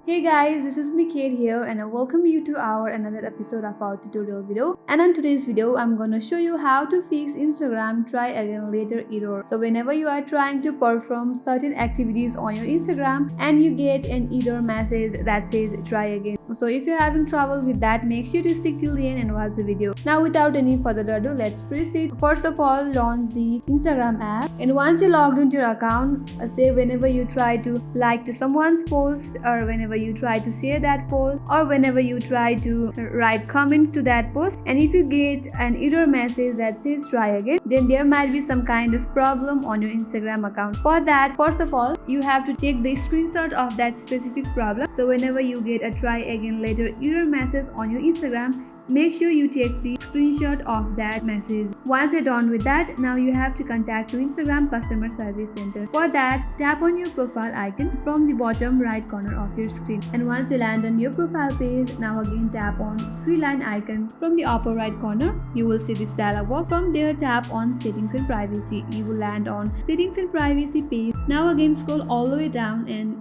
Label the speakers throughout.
Speaker 1: Hey guys, this is Mikhail here and I welcome you to our another episode of our tutorial video. And in today's video, I'm gonna show you how to fix Instagram try again later error. So whenever you are trying to perform certain activities on your Instagram and you get an error message that says try again. So if you're having trouble with that, make sure to stick till the end and watch the video. Now without any further ado, let's proceed. First of all, launch the Instagram app, and once you logged into your account, say whenever you try to like to someone's post, or whenever you try to share that post, or whenever you try to write comment to that post, and if you get an error message that says try again, then there might be some kind of problem on your Instagram account. For that, first of all, you have to take the screenshot of that specific problem. So whenever you get a try again later error message on your Instagram, make sure you take the screenshot of that message. Once you're done with that, now you have to contact your Instagram customer service center. For that, tap on your profile icon from the bottom right corner of your screen. And once you land on your profile page, now again tap on three-line icon from the upper right corner. You will see this dialog box. From there, tap on settings and privacy. You will land on settings and privacy page. Now again scroll all the way down, and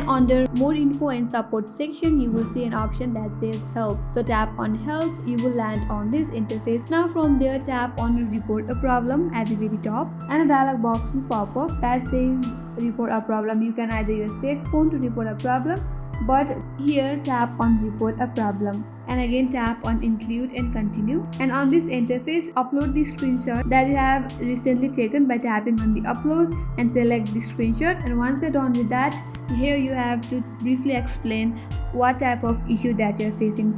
Speaker 1: under more info and support section, you will see an option that says help. So tap on help. You will land on this interface. Now from there, tap on report a problem at the very top, and a dialog box will pop up that says report a problem. You can either use check phone to report a problem, but here tap on report a problem, and again tap on include and continue. And on this interface, upload the screenshot that you have recently taken by tapping on the upload and select the screenshot. And once you're done with that, here you have to briefly explain what type of issue that you're facing.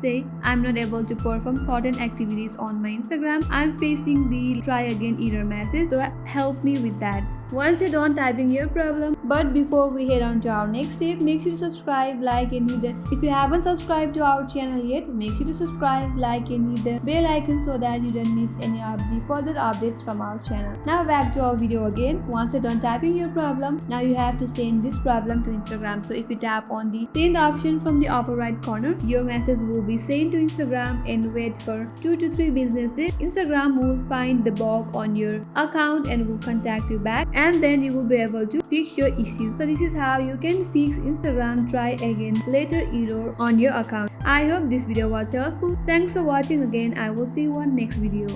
Speaker 1: Say I'm not able to perform certain activities on my Instagram. I'm facing the try again error message, so help me with that. Once you're done typing your problem, but before we head on to our next step, make sure to subscribe, like, and hit the, if you haven't subscribed to our channel yet, make sure to subscribe, like, and hit the bell icon so that you don't miss any of the further updates from our channel. Now back to our video again. Once you're done typing your problem, now you have to send this problem to Instagram. So if you tap on the send option from the upper right corner, your message will be sent to Instagram, and wait for 2 to 3 business days. Instagram will find the bug on your account and will contact you back, and then you will be able to fix your issue. So this is how you can fix Instagram try again later error on your account. I hope this video was helpful. Thanks for watching again. I will see you on next video.